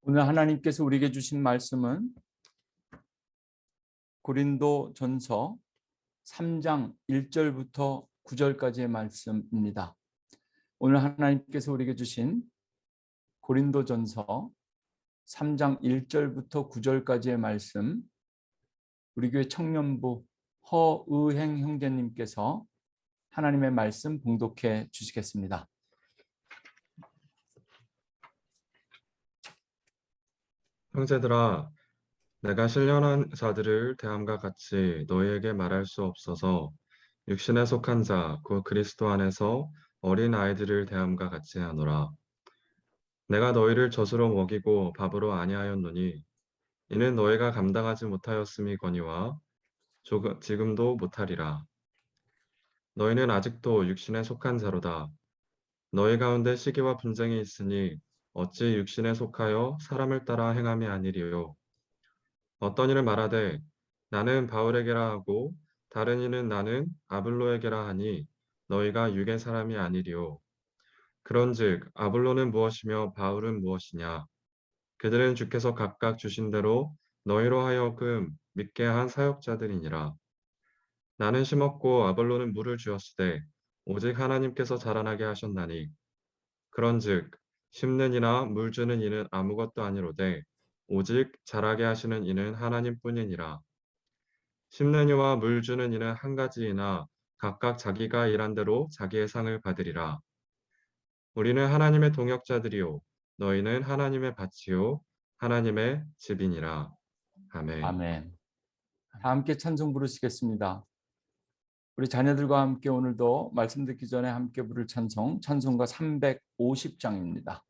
오늘 하나님께서 우리에게 주신 말씀은 고린도전서 3장 1절부터 9절까지의 말씀입니다. 오늘 하나님께서 우리에게 주신 고린도전서 3장 1절부터 9절까지의 말씀, 우리 교회 청년부 허의행 형제님께서 하나님의 말씀 봉독해 주시겠습니다. 형제들아, 내가 신령한 자들을 대함과 같이 너희에게 말할 수 없어서 육신에 속한 자, 곧 그리스도 안에서 어린 아이들을 대함과 같이 하노라. 내가 너희를 젖으로 먹이고 밥으로 아니하였노니 이는 너희가 감당하지 못하였음이거니와 지금도 못하리라. 너희는 아직도 육신에 속한 자로다. 너희 가운데 시기와 분쟁이 있으니 어찌 육신에 속하여 사람을 따라 행함이 아니리요. 어떤 이는 말하되 나는 바울에게라 하고 다른 이는 나는 아블로에게라 하니 너희가 육의 사람이 아니리요. 그런즉 아블로는 무엇이며 바울은 무엇이냐? 그들은 주께서 각각 주신 대로 너희로 하여금 믿게 한 사역자들이니라. 나는 심었고 아볼로는 물을 주었으되 오직 하나님께서 자라나게 하셨나니 그런즉 심는 이나 물 주는 이는 아무것도 아니로되 오직 자라게 하시는 이는 하나님뿐이니라. 심는 이와 물 주는 이는 한 가지이나 각각 자기가 일한 대로 자기의 상을 받으리라. 우리는 하나님의 동역자들이요 너희는 하나님의 밭이요 하나님의 집이니라. 아멘. 아멘. 다 함께 찬송 부르시겠습니다. 우리 자녀들과 함께 오늘도 말씀 듣기 전에 함께 부를 찬송가 350장입니다.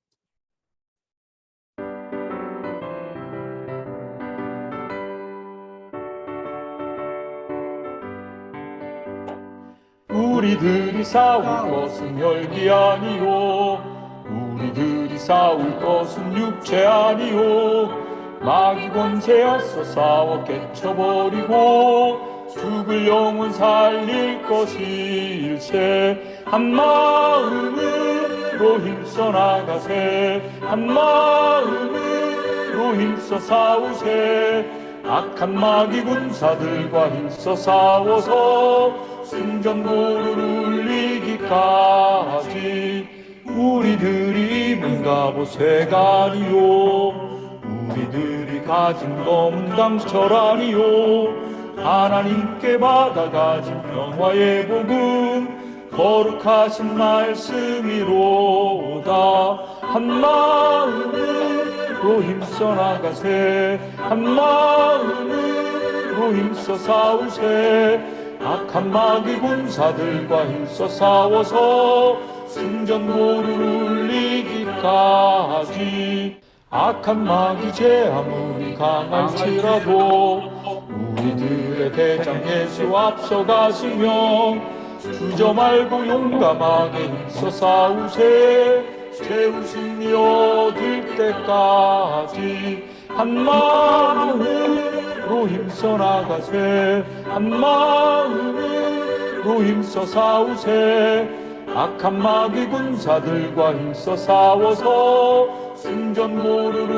우리들이 싸울 것은 혈기 아니요, 우리들이 싸울 것은 육체 아니요, 마귀 권세여서 싸워 깨쳐버리고 죽을 영혼 살릴 것일세. 한 마음으로 힘써 나가세, 한 마음으로 힘써 싸우세. 악한 마귀 군사들과 힘써 싸워서 승전보를 울리기까지. 우리들이 입은 갑옷의 아니요, 우리들이 가진 검은 강철 아니요, 하나님께 받아가진 평화의 복음 거룩하신 말씀이로다. 한 마음으로 힘써 나가세, 한 마음으로 힘써 싸우세. 악한 마귀 군사들과 힘써 싸워서 승전보를 울리기까지. 악한 마귀 제 아무리 강할지라도 우리들의 대장 예수 앞서가시며 주저 말고 용감하게 힘써 싸우세. 제 웃음이 얻을 때까지. 한 마음으로 힘써 나가세, 한 마음으로 힘써 싸우세. 악한 마귀 군사들과 힘써 싸워서 승전보를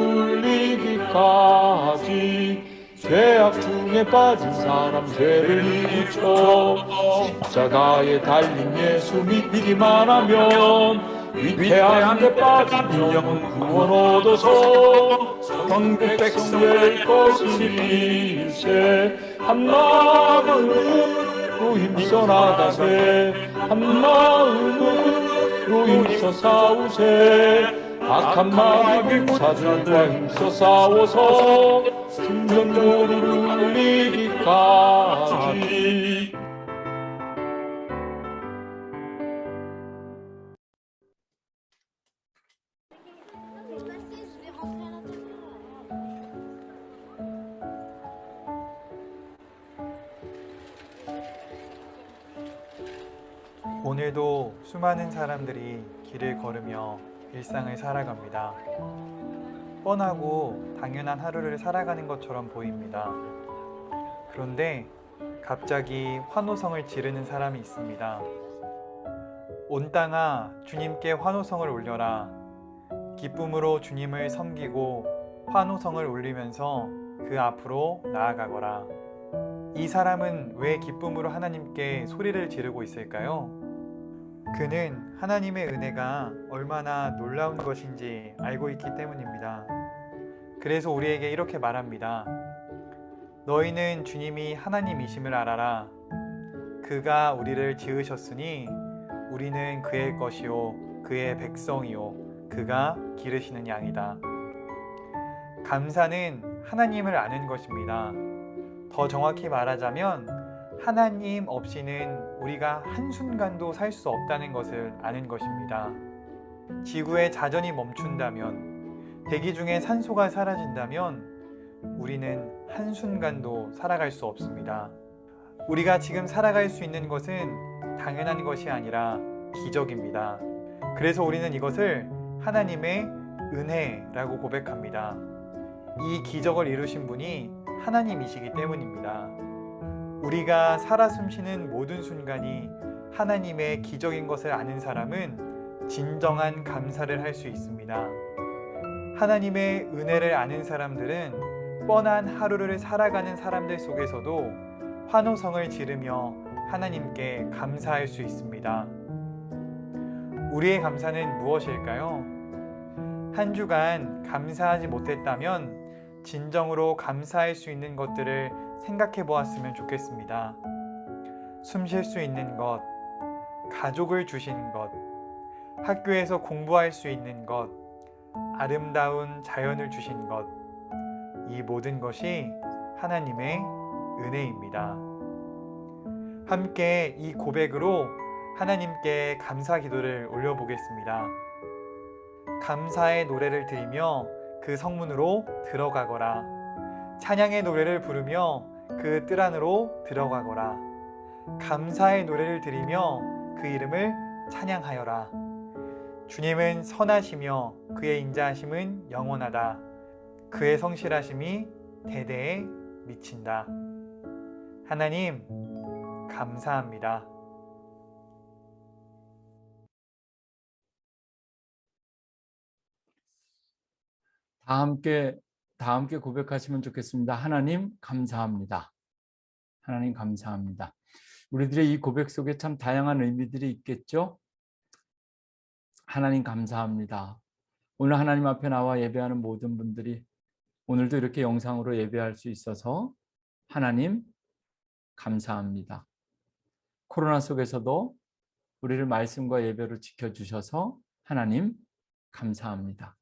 울리기까지. 죄악 중에 빠진 사람 죄를 이기쳐 십자가에 달린 예수 믿기만 하면 위태한 데 빠진 영혼 구원 얻어서 천국 백성 될 것일세. 한 마음으로 힘써 나가세, 한 마음으로 힘써 싸우세. 악한 마귀 군사들과 힘써 싸워서 승전보를 울리기까지. 오늘도 수많은 사람들이 길을 걸으며 일상을 살아갑니다. 뻔하고 당연한 하루를 살아가는 것처럼 보입니다. 그런데 갑자기 환호성을 지르는 사람이 있습니다. 온 땅아 주님께 환호성을 올려라. 기쁨으로 주님을 섬기고 환호성을 울리면서 그 앞으로 나아가거라. 이 사람은 왜 기쁨으로 하나님께 소리를 지르고 있을까요? 그는 하나님의 은혜가 얼마나 놀라운 것인지 알고 있기 때문입니다. 그래서 우리에게 이렇게 말합니다. 너희는 주님이 하나님이심을 알아라. 그가 우리를 지으셨으니 우리는 그의 것이요 그의 백성이요 그가 기르시는 양이다. 감사는 하나님을 아는 것입니다. 더 정확히 말하자면 하나님 없이는 우리가 한순간도 살 수 없다는 것을 아는 것입니다. 지구의 자전이 멈춘다면, 대기 중에 산소가 사라진다면 우리는 한순간도 살아갈 수 없습니다. 우리가 지금 살아갈 수 있는 것은 당연한 것이 아니라 기적입니다. 그래서 우리는 이것을 하나님의 은혜라고 고백합니다. 이 기적을 이루신 분이 하나님이시기 때문입니다. 우리가 살아 숨쉬는 모든 순간이 하나님의 기적인 것을 아는 사람은 진정한 감사를 할 수 있습니다. 하나님의 은혜를 아는 사람들은 뻔한 하루를 살아가는 사람들 속에서도 환호성을 지르며 하나님께 감사할 수 있습니다. 우리의 감사는 무엇일까요? 한 주간 감사하지 못했다면 진정으로 감사할 수 있는 것들을 생각해 보았으면 좋겠습니다. 숨 쉴 수 있는 것, 가족을 주신 것, 학교에서 공부할 수 있는 것, 아름다운 자연을 주신 것, 이 모든 것이 하나님의 은혜입니다. 함께 이 고백으로 하나님께 감사 기도를 올려보겠습니다. 감사의 노래를 드리며 그 성문으로 들어가거라. 찬양의 노래를 부르며 그 뜰 안으로 들어가거라. 감사의 노래를 드리며 그 이름을 찬양하여라. 주님은 선하시며 그의 인자하심은 영원하다. 그의 성실하심이 대대에 미친다. 하나님, 감사합니다. 다 함께 고백하시면 좋겠습니다. 하나님 감사합니다. 하나님 감사합니다. 우리들의 이 고백 속에 참 다양한 의미들이 있겠죠? 하나님 감사합니다. 오늘 하나님 앞에 나와 예배하는 모든 분들이 오늘도 이렇게 영상으로 예배할 수 있어서 하나님 감사합니다. 코로나 속에서도 우리를 말씀과 예배로 지켜주셔서 하나님 감사합니다.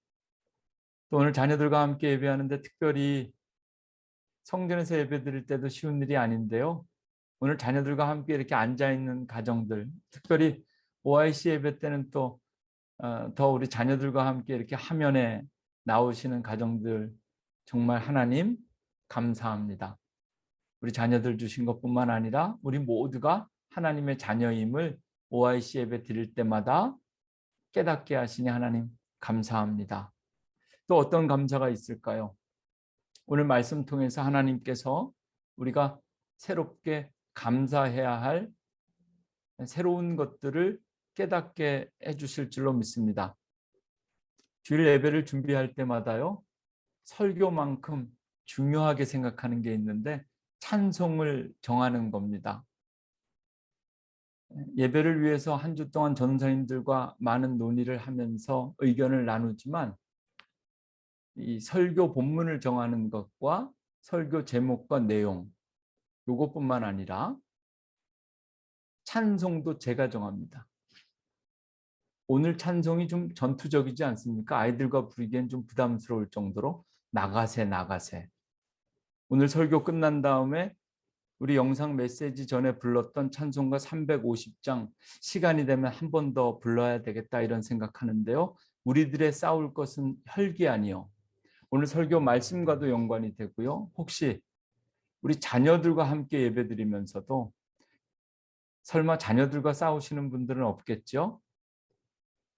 또 오늘 자녀들과 함께 예배하는데 특별히 성전에서 예배 드릴 때도 쉬운 일이 아닌데요. 오늘 자녀들과 함께 이렇게 앉아있는 가정들, 특별히 OIC 예배 때는 또 더 우리 자녀들과 함께 이렇게 화면에 나오시는 가정들 정말 하나님 감사합니다. 우리 자녀들 주신 것뿐만 아니라 우리 모두가 하나님의 자녀임을 OIC 예배 드릴 때마다 깨닫게 하시니 하나님 감사합니다. 또 어떤 감사가 있을까요? 오늘 말씀 통해서 하나님께서 우리가 새롭게 감사해야 할 새로운 것들을 깨닫게 해주실 줄로 믿습니다. 주일 예배를 준비할 때마다요, 설교만큼 중요하게 생각하는 게 있는데 찬송을 정하는 겁니다. 예배를 위해서 한 주 동안 전사님들과 많은 논의를 하면서 의견을 나누지만 이 설교 본문을 정하는 것과 설교 제목과 내용, 이것뿐만 아니라 찬송도 제가 정합니다. 오늘 찬송이 좀 전투적이지 않습니까? 아이들과 부르기엔 좀 부담스러울 정도로 나가세 나가세. 오늘 설교 끝난 다음에 우리 영상 메시지 전에 불렀던 찬송가 350장 시간이 되면 한 번 더 불러야 되겠다 이런 생각하는데요. 우리들의 싸울 것은 혈기 아니요. 오늘 설교 말씀과도 연관이 되고요. 혹시 우리 자녀들과 함께 예배드리면서도 설마 자녀들과 싸우시는 분들은 없겠죠?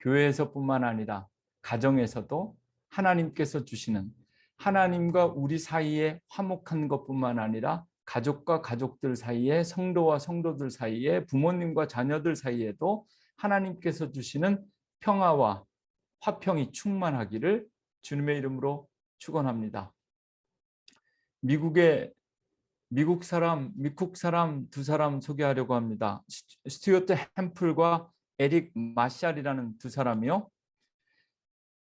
교회에서뿐만 아니라 가정에서도 하나님께서 주시는 하나님과 우리 사이에 화목한 것뿐만 아니라 가족과 가족들 사이에 성도와 성도들 사이에 부모님과 자녀들 사이에도 하나님께서 주시는 평화와 화평이 충만하기를 주님의 이름으로 축원합니다. 미국 사람 두 사람 소개하려고 합니다. 스튜어트 햄플과 에릭 마샬이라는 두 사람이요.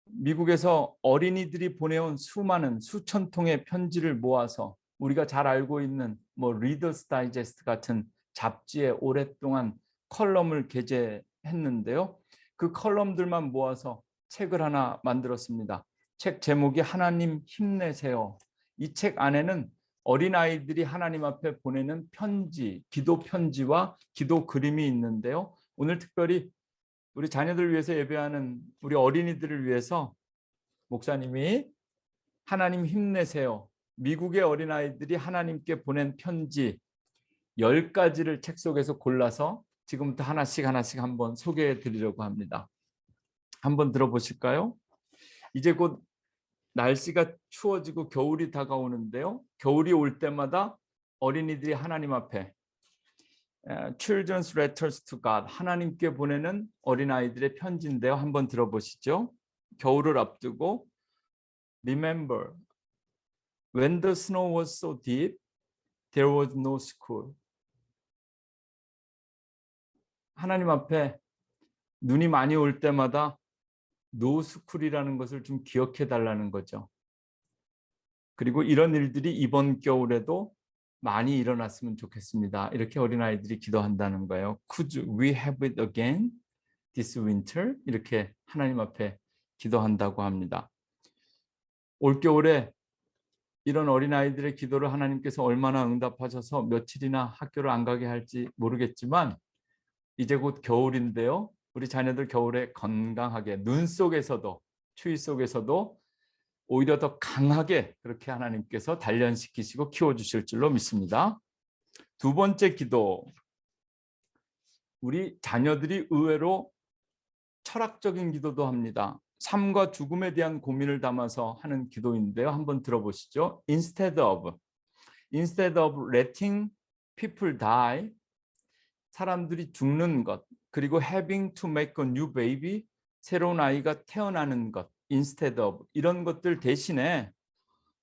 미국에서 어린이들이 보내온 수천 통의 편지를 모아서 우리가 잘 알고 있는 리더스 다이제스트 같은 잡지에 오랫동안 컬럼을 게재했는데요. 그 컬럼들만 모아서 책을 하나 만들었습니다. 책 제목이 하나님 힘내세요. 이 책 안에는 어린아이들이 하나님 앞에 보내는 편지, 기도 편지와 기도 그림이 있는데요. 오늘 특별히 우리 자녀들을 위해서 예배하는 우리 어린이들을 위해서 목사님이 하나님 힘내세요. 미국의 어린아이들이 하나님께 보낸 편지 10가지를 책 속에서 골라서 지금부터 하나씩 한번 소개해 드리려고 합니다. 한번 들어보실까요? 이제 곧 날씨가 추워지고 겨울이 다가오는데요. 겨울이 올 때마다 어린이들이 하나님 앞에 Children's Letters to God, 하나님께 보내는 어린아이들의 편지인데요. 한번 들어보시죠. 겨울을 앞두고 Remember, when the snow was so deep, there was no school. 하나님 앞에 눈이 많이 올 때마다 no school이라는 것을 좀 기억해 달라는 거죠. 그리고 이런 일들이 이번 겨울에도 많이 일어났으면 좋겠습니다. 이렇게 어린아이들이 기도한다는 거예요. Could we have it again this winter? 이렇게 하나님 앞에 기도한다고 합니다. 올겨울에 이런 어린아이들의 기도를 하나님께서 얼마나 응답하셔서 며칠이나 학교를 안 가게 할지 모르겠지만 이제 곧 겨울인데요. 우리 자녀들 겨울에 건강하게 눈 속에서도 추위 속에서도 오히려 더 강하게 그렇게 하나님께서 단련시키시고 키워주실 줄로 믿습니다. 두 번째 기도, 우리 자녀들이 의외로 철학적인 기도도 합니다. 삶과 죽음에 대한 고민을 담아서 하는 기도인데요. 한번 들어보시죠. Instead of letting people die, 사람들이 죽는 것, 그리고 having to make a new baby, 새로운 아이가 태어나는 것, instead of 이런 것들 대신에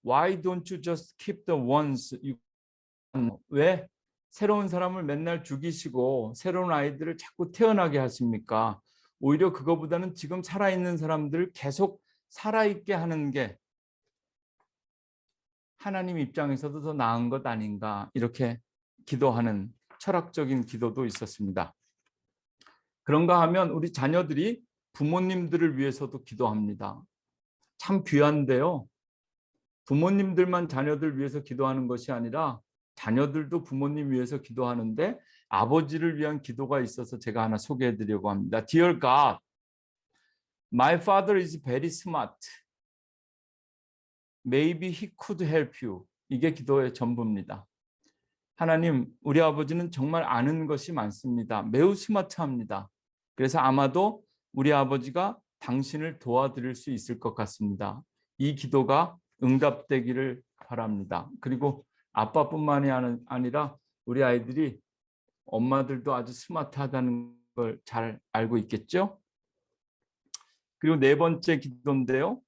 why don't you just keep the ones you... 왜 새로운 사람을 맨날 죽이시고 새로운 아이들을 자꾸 태어나게 하십니까? 오히려 그거보다는 지금 살아있는 사람들을 계속 살아있게 하는 게 하나님 입장에서도 더 나은 것 아닌가, 이렇게 기도하는 철학적인 기도도 있었습니다. 그런가 하면 우리 자녀들이 부모님들을 위해서도 기도합니다. 참 귀한데요. 부모님들만 자녀들 위해서 기도하는 것이 아니라 자녀들도 부모님 위해서 기도하는데 아버지를 위한 기도가 있어서 제가 하나 소개해 드리려고 합니다. Dear God, my father is very smart. Maybe he could help you. 이게 기도의 전부입니다. 하나님, 우리 아버지는 정말 아는 것이 많습니다. 매우 스마트합니다. 그래서 아마도 우리 아버지가 당신을 도와드릴 수 있을 것 같습니다. 이 기도가 응답되기를 바랍니다. 그리고 아빠뿐만이 아니라 우리 아이들이 엄마들도 아주 스마트하다는 걸 잘 알고 있겠죠? 그리고 네 번째 기도인데요.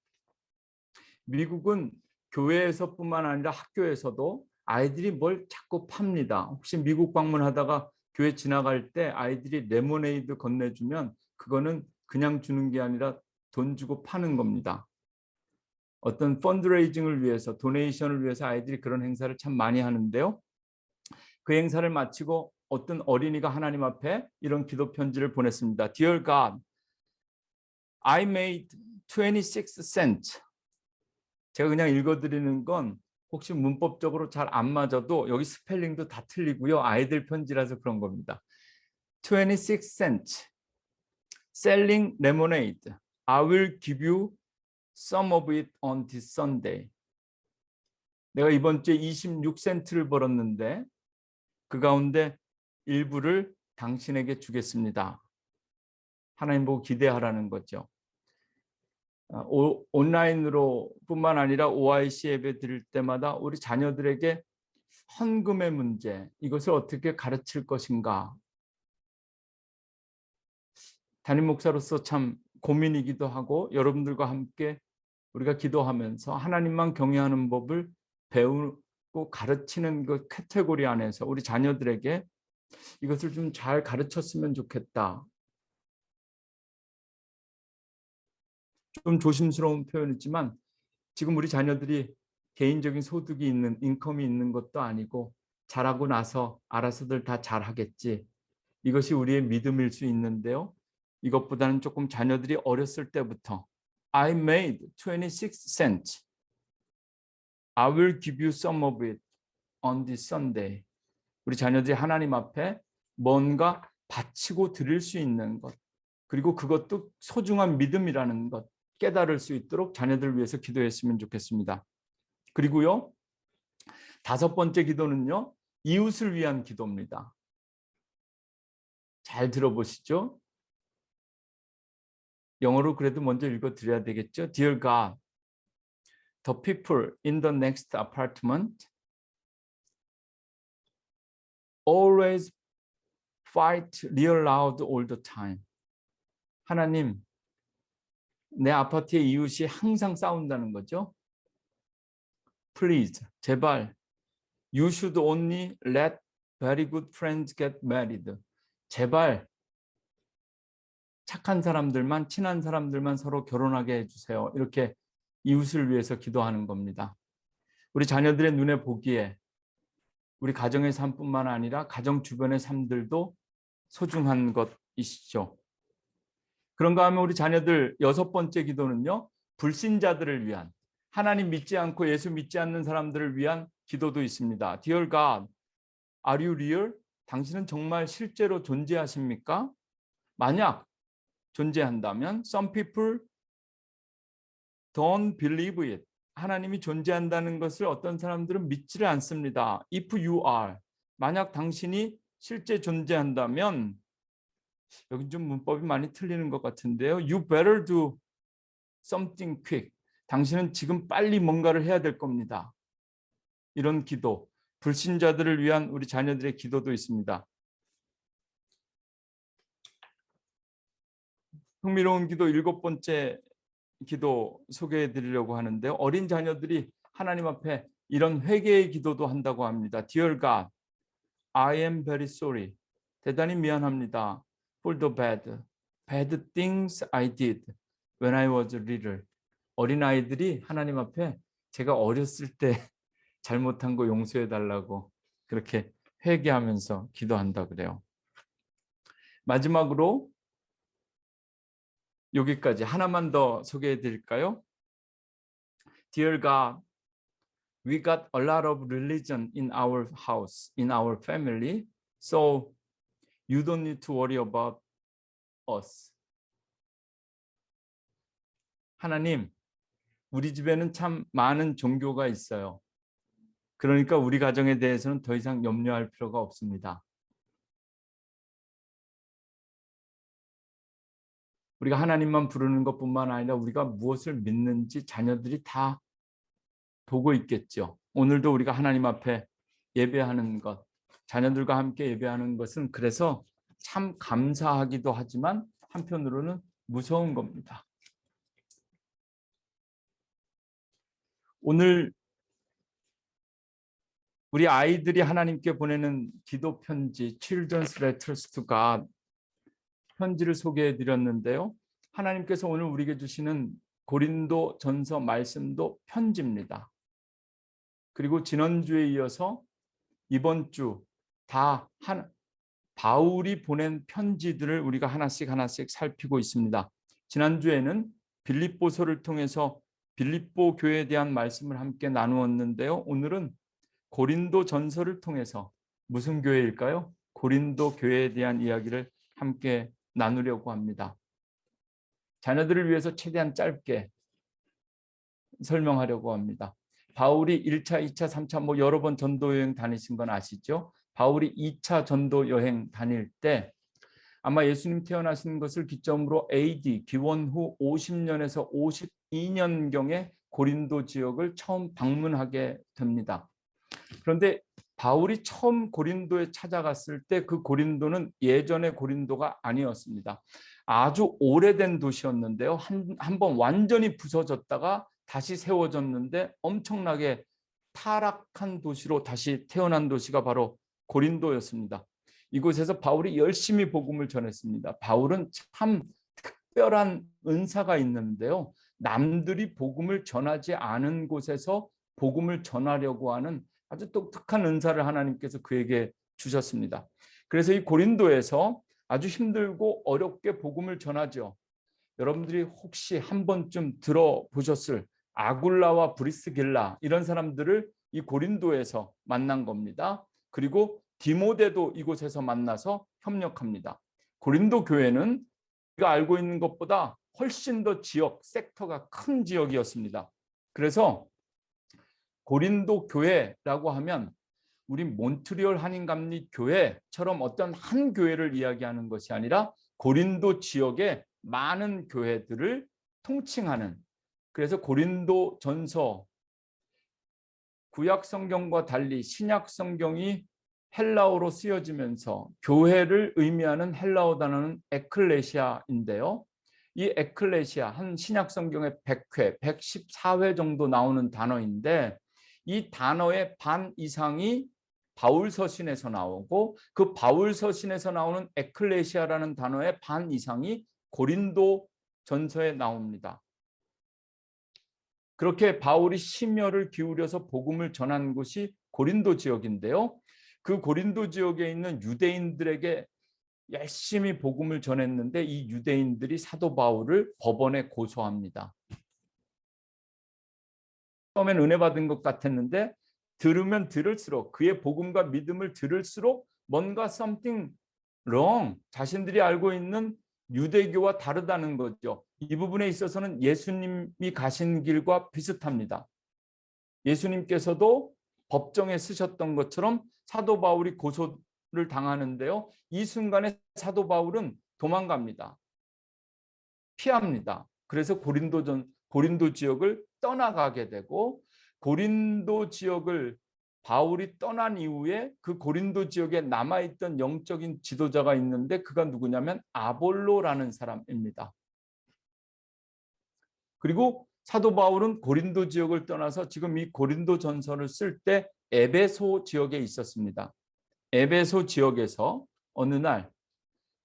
미국은 교회에서뿐만 아니라 학교에서도 아이들이 뭘 자꾸 팝니다. 혹시 미국 방문하다가 교회 지나갈 때 아이들이 레모네이드 건네주면 그거는 그냥 주는 게 아니라 돈 주고 파는 겁니다. 어떤 펀드레이징을 위해서, 도네이션을 위해서 아이들이 그런 행사를 참 많이 하는데요. 그 행사를 마치고 어떤 어린이가 하나님 앞에 이런 기도 편지를 보냈습니다. Dear God, I made 26 cents. 제가 그냥 읽어드리는 건 혹시 문법적으로 잘 안 맞아도 여기 스펠링도 다 틀리고요. 아이들 편지라서 그런 겁니다. 26 cents. Selling lemonade. I will give you some of it on this Sunday. 내가 이번 주에 26센트를 벌었는데 그 가운데 일부를 당신에게 주겠습니다. 하나님 보고 기대하라는 거죠. 온라인으로 뿐만 아니라 OIC 예배 드릴 때마다 우리 자녀들에게 헌금의 문제, 이것을 어떻게 가르칠 것인가, 담임 목사로서 참 고민이기도 하고 여러분들과 함께 우리가 기도하면서 하나님만 경외하는 법을 배우고 가르치는 그 카테고리 안에서 우리 자녀들에게 이것을 좀 잘 가르쳤으면 좋겠다. 좀 조심스러운 표현이지만 지금 우리 자녀들이 개인적인 소득이 있는 인컴이 있는 것도 아니고 자라고 나서 알아서들 다 잘하겠지. 이것이 우리의 믿음일 수 있는데요. 이것보다는 조금 자녀들이 어렸을 때부터 I made 26 cents. I will give you some of it on this Sunday. 우리 자녀들이 하나님 앞에 뭔가 바치고 드릴 수 있는 것, 그리고 그것도 소중한 믿음이라는 것 깨달을 수 있도록 자녀들을 위해서 기도했으면 좋겠습니다. 그리고요, 5번째 기도는요, 이웃을 위한 기도입니다. 잘 들어보시죠. 영어로 그래도 먼저 읽어드려야 되겠죠. Dear God, the people in the next apartment always fight real loud all the time. 하나님, 내 아파트의 이웃이 항상 싸운다는 거죠. Please, 제발, you should only let very good friends get married. 제발 착한 사람들만, 친한 사람들만 서로 결혼하게 해주세요. 이렇게 이웃을 위해서 기도하는 겁니다. 우리 자녀들의 눈에 보기에 우리 가정의 삶뿐만 아니라 가정 주변의 삶들도 소중한 것이시죠. 그런가 하면 우리 자녀들 6번째 기도는요, 불신자들을 위한, 하나님 믿지 않고 예수 믿지 않는 사람들을 위한 기도도 있습니다. Dear God, are you real? 당신은 정말 실제로 존재하십니까? 만약 존재한다면 some people don't believe it. 하나님이 존재한다는 것을 어떤 사람들은 믿지를 않습니다. If you are, 만약 당신이 실제 존재한다면, 여기 좀 문법이 많이 틀리는 것 같은데요. You better do something quick. 당신은 지금 빨리 뭔가를 해야 될 겁니다. 이런 기도, 불신자들을 위한 우리 자녀들의 기도도 있습니다. 흥미로운 기도 7번째 기도 소개해 드리려고 하는데요. 어린 자녀들이 하나님 앞에 이런 회개의 기도도 한다고 합니다. Dear God, I am very sorry. 대단히 미안합니다. For the bad things I did when I was little. 어린아이들이 하나님 앞에 제가 어렸을 때 잘못한 거 용서해 달라고 그렇게 회개하면서 기도한다 그래요. 마지막으로 여기까지 하나만 더 소개해 드릴까요? Dear God, we got a lot of religion in our house, in our family, so you don't need to worry about us. 하나님, 우리 집에는 참 많은 종교가 있어요. 그러니까 우리 가정에 대해서는 더 이상 염려할 필요가 없습니다. 우리가 하나님만 부르는 것뿐만 아니라 우리가 무엇을 믿는지 자녀들이 다 보고 있겠죠. 오늘도 우리가 하나님 앞에 예배하는 것, 자녀들과 함께 예배하는 것은 그래서 참 감사하기도 하지만 한편으로는 무서운 겁니다. 오늘 우리 아이들이 하나님께 보내는 기도 편지, Children's Letters to God 편지를 소개해 드렸는데요. 하나님께서 오늘 우리에게 주시는 고린도 전서 말씀도 편지입니다. 그리고 지난주에 이어서 이번 주 다 바울이 보낸 편지들을 우리가 하나씩 살피고 있습니다. 지난주에는 빌립보서를 통해서 빌립보 교회에 대한 말씀을 함께 나누었는데요. 오늘은 고린도 전서를 통해서 무슨 교회일까요? 고린도 교회에 대한 이야기를 함께 나누려고 합니다. 자녀들을 위해서 최대한 짧게 설명하려고 합니다. 바울이 1차, 2차, 3차 뭐 여러 번 전도 여행 다니신 건 아시죠? 바울이 2차 전도 여행 다닐 때 아마 예수님 태어나신 것을 기점으로 AD 기원 후 50년에서 52년경에 고린도 지역을 처음 방문하게 됩니다. 그런데 바울이 처음 고린도에 찾아갔을 때 그 고린도는 예전의 고린도가 아니었습니다. 아주 오래된 도시였는데요. 한번 완전히 부서졌다가 다시 세워졌는데 엄청나게 타락한 도시로 다시 태어난 도시가 바로 고린도였습니다. 이곳에서 바울이 열심히 복음을 전했습니다. 바울은 참 특별한 은사가 있는데요. 남들이 복음을 전하지 않은 곳에서 복음을 전하려고 하는 아주 독특한 은사를 하나님께서 그에게 주셨습니다. 그래서 이 고린도에서 아주 힘들고 어렵게 복음을 전하죠. 여러분들이 혹시 한 번쯤 들어보셨을 아굴라와 브리스길라 이런 사람들을 이 고린도에서 만난 겁니다. 그리고 디모데도 이곳에서 만나서 협력합니다. 고린도 교회는 우리가 알고 있는 것보다 훨씬 더 지역, 섹터가 큰 지역이었습니다. 그래서 고린도 교회라고 하면 우리 몬트리올 한인감리 교회처럼 어떤 한 교회를 이야기하는 것이 아니라 고린도 지역의 많은 교회들을 통칭하는, 그래서 고린도 전서, 구약 성경과 달리 신약 성경이 헬라어로 쓰여지면서 교회를 의미하는 헬라어 단어는 에클레시아인데요. 이 에클레시아, 한 신약 성경에 100회, 114회 정도 나오는 단어인데 이 단어의 반 이상이 바울 서신에서 나오고 그 바울 서신에서 나오는 에클레시아라는 단어의 반 이상이 고린도 전서에 나옵니다. 그렇게 바울이 심혈을 기울여서 복음을 전한 곳이 고린도 지역인데요. 그 고린도 지역에 있는 유대인들에게 열심히 복음을 전했는데 이 유대인들이 사도 바울을 법원에 고소합니다. 처음엔 은혜 받은 것 같았는데 들으면 들을수록, 그의 복음과 믿음을 들을수록 뭔가 something wrong, 자신들이 알고 있는 유대교와 다르다는 거죠. 이 부분에 있어서는 예수님이 가신 길과 비슷합니다. 예수님께서도 법정에 쓰셨던 것처럼 사도 바울이 고소를 당하는데요. 이 순간에 사도 바울은 도망갑니다. 피합니다. 그래서 고린도 지역을 떠나가게 되고, 고린도 지역을 바울이 떠난 이후에 그 고린도 지역에 남아있던 영적인 지도자가 있는데 그가 누구냐면 아볼로라는 사람입니다. 그리고 사도 바울은 고린도 지역을 떠나서 지금 이 고린도 전서를 쓸 때 에베소 지역에 있었습니다. 에베소 지역에서 어느 날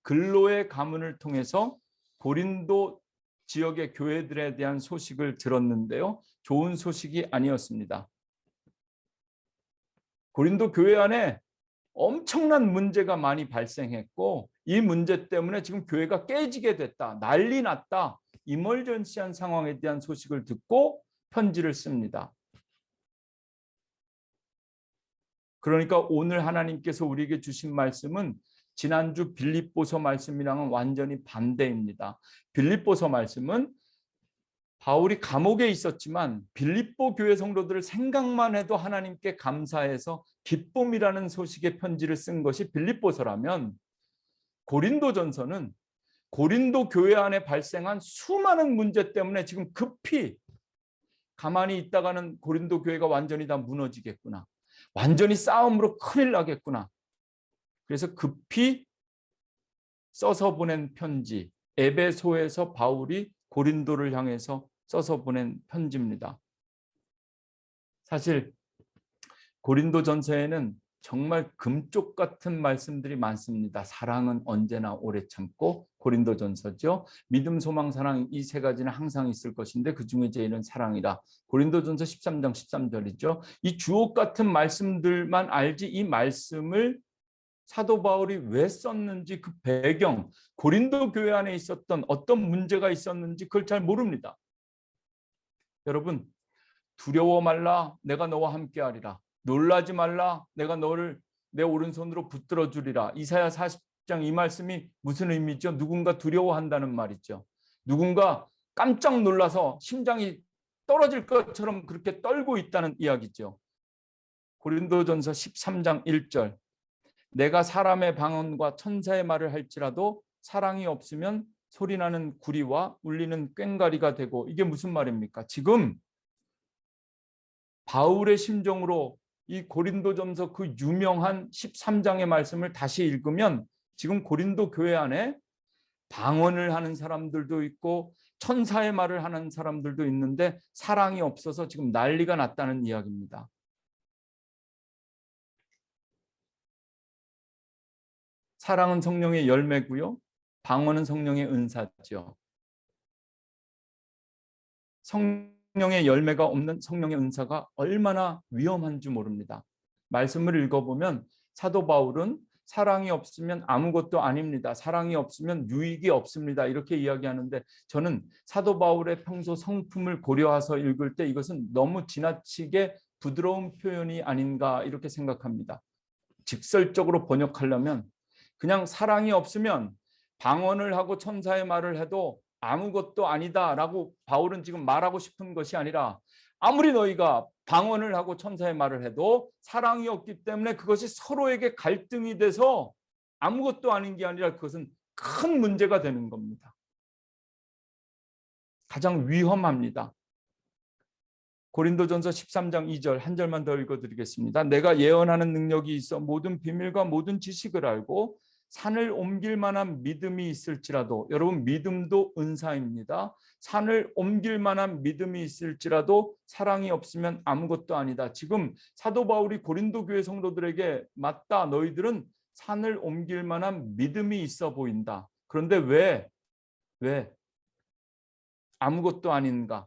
근로의 가문을 통해서 고린도 지역의 교회들에 대한 소식을 들었는데요. 좋은 소식이 아니었습니다. 고린도 교회 안에 엄청난 문제가 많이 발생했고 이 문제 때문에 지금 교회가 깨지게 됐다, 난리 났다, 이멀전시한 상황에 대한 소식을 듣고 편지를 씁니다. 그러니까 오늘 하나님께서 우리에게 주신 말씀은 지난주 빌립보서 말씀이랑은 완전히 반대입니다. 빌립보서 말씀은 바울이 감옥에 있었지만 빌립보 교회 성도들을 생각만 해도 하나님께 감사해서 기쁨이라는 소식의 편지를 쓴 것이 빌립보서라면, 고린도전서는 고린도 교회 안에 발생한 수많은 문제 때문에 지금 급히 가만히 있다가는 고린도 교회가 완전히 다 무너지겠구나, 완전히 싸움으로 큰일 나겠구나, 그래서 급히 써서 보낸 편지, 에베소에서 바울이 고린도를 향해서 써서 보낸 편지입니다. 사실 고린도 전서에는 정말 금쪽 같은 말씀들이 많습니다. 사랑은 언제나 오래 참고, 고린도 전서죠. 믿음, 소망, 사랑, 이 세 가지는 항상 있을 것인데 그 중에 제일은 사랑이라. 고린도 전서 13장 13절이죠. 이 주옥 같은 말씀들만 알지 이 말씀을 사도 바울이 왜 썼는지 그 배경, 고린도 교회 안에 있었던 어떤 문제가 있었는지 그걸 잘 모릅니다. 여러분, 두려워 말라, 내가 너와 함께하리라. 놀라지 말라, 내가 너를 내 오른손으로 붙들어 주리라. 이사야 40장 이 말씀이 무슨 의미죠? 누군가 두려워한다는 말이죠. 누군가 깜짝 놀라서 심장이 떨어질 것처럼 그렇게 떨고 있다는 이야기죠. 고린도전서 13장 1절, 내가 사람의 방언과 천사의 말을 할지라도 사랑이 없으면 소리나는 구리와 울리는 꽹과리가 되고, 이게 무슨 말입니까? 지금 바울의 심정으로 이 고린도전서 그 유명한 13장의 말씀을 다시 읽으면 지금 고린도 교회 안에 방언을 하는 사람들도 있고 천사의 말을 하는 사람들도 있는데 사랑이 없어서 지금 난리가 났다는 이야기입니다. 사랑은 성령의 열매고요. 방언은 성령의 은사죠. 성령의 열매가 없는 성령의 은사가 얼마나 위험한 줄 모릅니다. 말씀을 읽어보면 사도 바울은 사랑이 없으면 아무것도 아닙니다. 사랑이 없으면 유익이 없습니다. 이렇게 이야기하는데 저는 사도 바울의 평소 성품을 고려해서 읽을 때 이것은 너무 지나치게 부드러운 표현이 아닌가 이렇게 생각합니다. 직설적으로 번역하려면 그냥 사랑이 없으면 방언을 하고 천사의 말을 해도 아무것도 아니다라고 바울은 지금 말하고 싶은 것이 아니라 아무리 너희가 방언을 하고 천사의 말을 해도 사랑이 없기 때문에 그것이 서로에게 갈등이 돼서 아무것도 아닌 게 아니라 그것은 큰 문제가 되는 겁니다. 가장 위험합니다. 고린도전서 13장 2절 한 절만 더 읽어드리겠습니다. 내가 예언하는 능력이 있어 모든 비밀과 모든 지식을 알고 산을 옮길 만한 믿음이 있을지라도, 여러분 믿음도 은사입니다. 산을 옮길 만한 믿음이 있을지라도 사랑이 없으면 아무것도 아니다. 지금 사도 바울이 고린도 교회 성도들에게 맞다, 너희들은 산을 옮길 만한 믿음이 있어 보인다. 그런데 왜 아무것도 아닌가?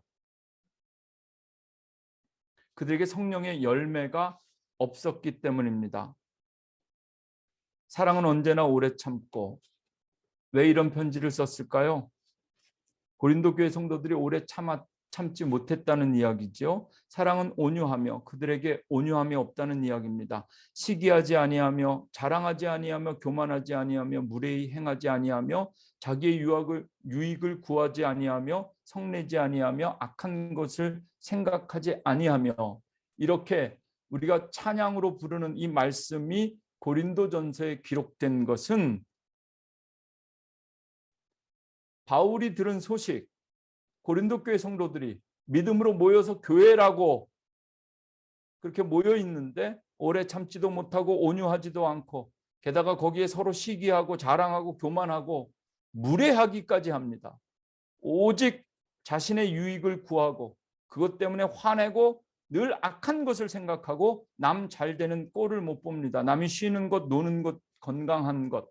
그들에게 성령의 열매가 없었기 때문입니다. 사랑은 언제나 오래 참고, 왜 이런 편지를 썼을까요? 고린도 교회 성도들이 오래 참지 못했다는 이야기죠. 사랑은 온유하며 그들에게 온유함이 없다는 이야기입니다. 시기하지 아니하며 자랑하지 아니하며 교만하지 아니하며 무례히 행하지 아니하며 자기의 유익을 구하지 아니하며 성내지 아니하며 악한 것을 생각하지 아니하며, 이렇게 우리가 찬양으로 부르는 이 말씀이 고린도전서에 기록된 것은 바울이 들은 소식, 고린도 교회 성도들이 믿음으로 모여서 교회라고 그렇게 모여 있는데 오래 참지도 못하고 온유하지도 않고, 게다가 거기에 서로 시기하고 자랑하고 교만하고 무례하기까지 합니다. 오직 자신의 유익을 구하고 그것 때문에 화내고 늘 악한 것을 생각하고 남 잘 되는 꼴을 못 봅니다. 남이 쉬는 것, 노는 것, 건강한 것.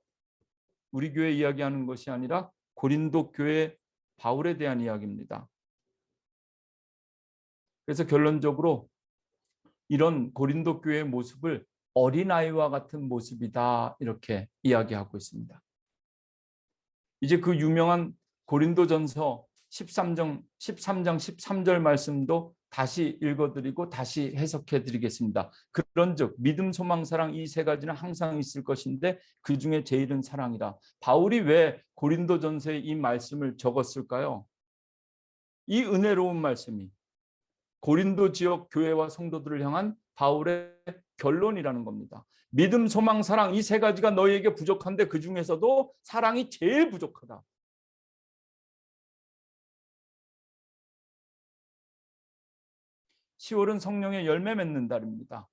우리 교회 이야기하는 것이 아니라 고린도 교회 바울에 대한 이야기입니다. 그래서 결론적으로 이런 고린도 교회의 모습을 어린아이와 같은 모습이다, 이렇게 이야기하고 있습니다. 이제 그 유명한 고린도전서 13장 13절 말씀도 다시 읽어드리고 다시 해석해드리겠습니다. 그런즉 믿음, 소망, 사랑 이 세 가지는 항상 있을 것인데 그 중에 제일은 사랑이라. 바울이 왜 고린도전서에 이 말씀을 적었을까요? 이 은혜로운 말씀이 고린도 지역 교회와 성도들을 향한 바울의 결론이라는 겁니다. 믿음, 소망, 사랑 이 세 가지가 너희에게 부족한데 그 중에서도 사랑이 제일 부족하다. 10월은 성령의 열매 맺는 달입니다.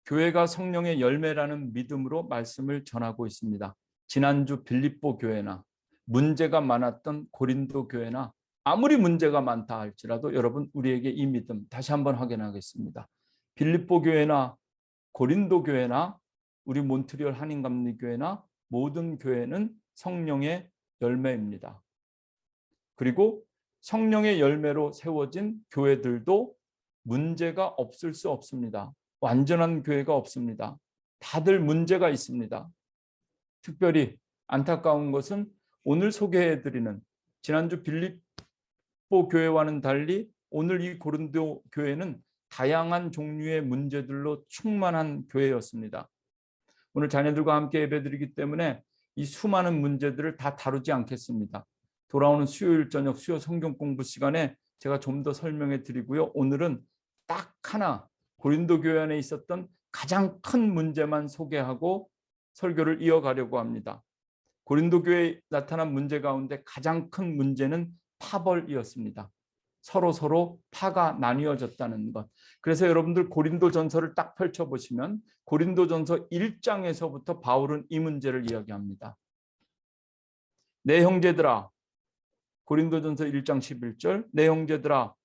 교회가 성령의 열매라는 믿음으로 말씀을 전하고 있습니다. 지난주 빌립보 교회나 문제가 많았던 고린도 교회나 아무리 문제가 많다 할지라도 여러분 우리에게 이 믿음 다시 한번 확인하겠습니다. 빌립보 교회나 고린도 교회나 우리 몬트리올 한인감리교회나 모든 교회는 성령의 열매입니다. 그리고 성령의 열매로 세워진 교회들도 문제가 없을 수 없습니다. 완전한 교회가 없습니다. 다들 문제가 있습니다. 특별히 안타까운 것은 오늘 소개해드리는 지난주 빌립보 교회와는 달리 오늘 이 고린도 교회는 다양한 종류의 문제들로 충만한 교회였습니다. 오늘 자녀들과 함께 예배드리기 때문에 이 수많은 문제들을 다 다루지 않겠습니다. 돌아오는 수요일 저녁 수요 성경 공부 시간에 제가 좀 더 설명해 드리고요. 오늘은 딱 하나 고린도 교회 안에 있었던 가장 큰 문제만 소개하고 설교를 이어가려고 합니다. 고린도 교회에 나타난 문제 가운데 가장 큰 문제는 파벌이었습니다. 서로 파가 나뉘어졌다는 것. 그래서 여러분들 고린도전서를 딱 펼쳐보시면 고린도전서 1장에서부터 바울은 이 문제를 이야기합니다. 내 형제들아, 고린도전서 1장 11절, 내 형제들아,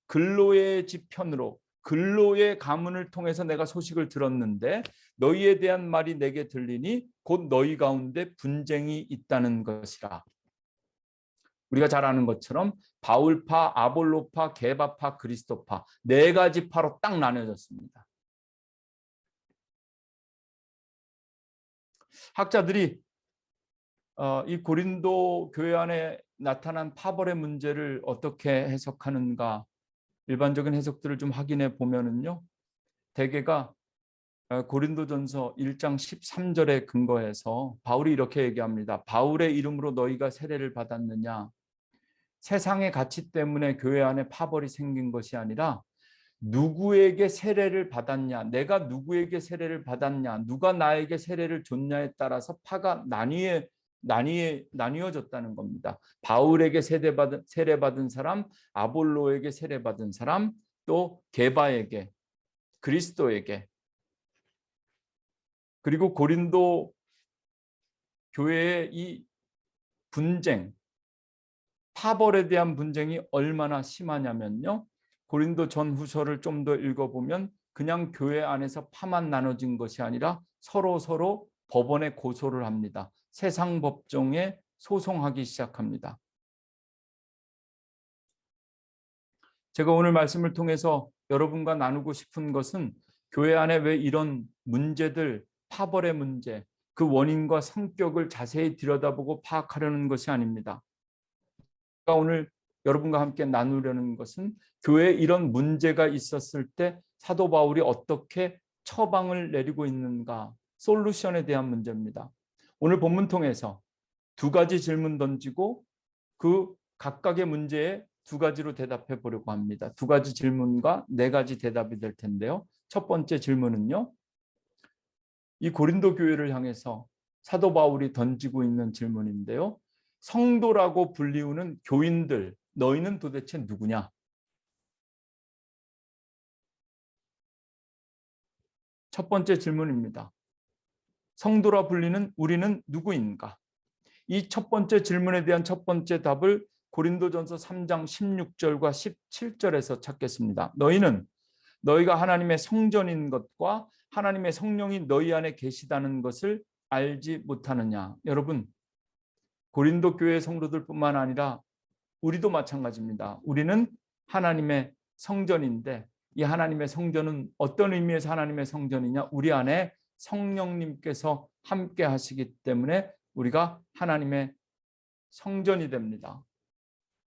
근로의 지편으로 근로의 가문을 통해서 내가 소식을 들었는데 너희에 대한 말이 내게 들리니 곧 너희 가운데 분쟁이 있다는 것이라. 우리가 잘 아는 것처럼 바울파, 아볼로파, 게바파, 그리스도파 네 가지 파로 딱 나눠졌습니다. 학자들이 이 고린도 교회 안에 나타난 파벌의 문제를 어떻게 해석하는가, 일반적인 해석들을 좀 확인해 보면은요, 대개가 고린도전서 1장 13절에 근거해서 바울이 이렇게 얘기합니다. 바울의 이름으로 너희가 세례를 받았느냐? 세상의 가치 때문에 교회 안에 파벌이 생긴 것이 아니라 누구에게 세례를 받았냐, 내가 누구에게 세례를 받았냐, 누가 나에게 세례를 줬냐에 따라서 파가 나뉘어졌다는 겁니다. 바울에게 세례받은 사람, 아볼로에게 세례받은 사람, 또 게바에게, 그리스도에게, 그리고 고린도 교회의 이 분쟁, 파벌에 대한 분쟁이 얼마나 심하냐면요, 고린도 전후서를 좀 더 읽어보면 그냥 교회 안에서 파만 나눠진 것이 아니라 서로 법원에 고소를 합니다. 세상 법정에 소송하기 시작합니다. 제가 오늘 말씀을 통해서 여러분과 나누고 싶은 것은 교회 안에 왜 이런 문제들, 파벌의 문제, 그 원인과 성격을 자세히 들여다보고 파악하려는 것이 아닙니다. 제가 오늘 여러분과 함께 나누려는 것은 교회에 이런 문제가 있었을 때 사도 바울이 어떻게 처방을 내리고 있는가, 솔루션에 대한 문제입니다. 오늘 본문 통해서 두 가지 질문 던지고 그 각각의 문제에 두 가지로 대답해 보려고 합니다. 두 가지 질문과 네 가지 대답이 될 텐데요. 첫 번째 질문은요, 이 고린도 교회를 향해서 사도 바울이 던지고 있는 질문인데요. 성도라고 불리우는 교인들, 너희는 도대체 누구냐? 첫 번째 질문입니다. 성도라 불리는 우리는 누구인가? 이 첫 번째 질문에 대한 첫 번째 답을 고린도전서 3장 16절과 17절에서 찾겠습니다. 너희는 너희가 하나님의 성전인 것과 하나님의 성령이 너희 안에 계시다는 것을 알지 못하느냐? 여러분, 고린도 교회 성도들뿐만 아니라 우리도 마찬가지입니다. 우리는 하나님의 성전인데 이 하나님의 성전은 어떤 의미에서 하나님의 성전이냐? 우리 안에 성령님께서 함께 하시기 때문에 우리가 하나님의 성전이 됩니다.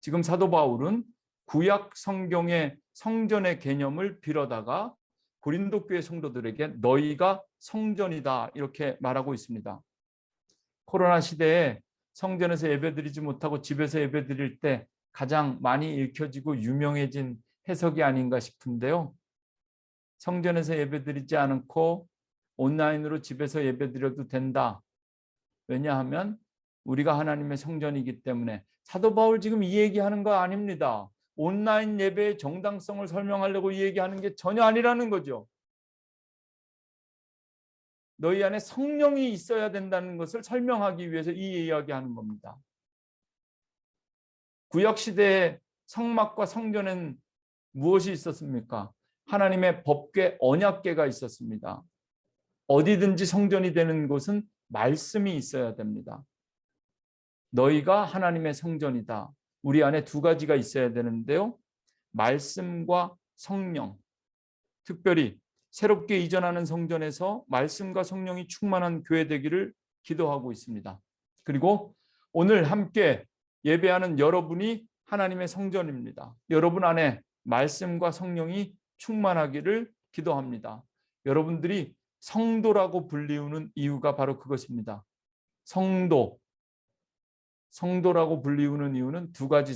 지금 사도 바울은 구약 성경의 성전의 개념을 빌어다가 고린도 교회 성도들에게 너희가 성전이다 이렇게 말하고 있습니다. 코로나 시대에 성전에서 예배드리지 못하고 집에서 예배드릴 때 가장 많이 읽혀지고 유명해진 해석이 아닌가 싶은데요. 성전에서 예배드리지 않고 온라인으로 집에서 예배드려도 된다. 왜냐하면 우리가 하나님의 성전이기 때문에. 사도 바울 지금 이 얘기하는 거 아닙니다. 온라인 예배의 정당성을 설명하려고 이 얘기하는 게 전혀 아니라는 거죠. 너희 안에 성령이 있어야 된다는 것을 설명하기 위해서 이 이야기하는 겁니다. 구약시대의 성막과 성전엔 무엇이 있었습니까? 하나님의 법궤, 언약궤가 있었습니다. 어디든지 성전이 되는 곳은 말씀이 있어야 됩니다. 너희가 하나님의 성전이다. 우리 안에 두 가지가 있어야 되는데요. 말씀과 성령. 특별히 새롭게 이전하는 성전에서 말씀과 성령이 충만한 교회 되기를 기도하고 있습니다. 그리고 오늘 함께 예배하는 여러분이 하나님의 성전입니다. 여러분 안에 말씀과 성령이 충만하기를 기도합니다. 여러분들이 성도라고 불리우는 이유가 바로 그것입니다. 성도라고 불리우는 이유는 두 가지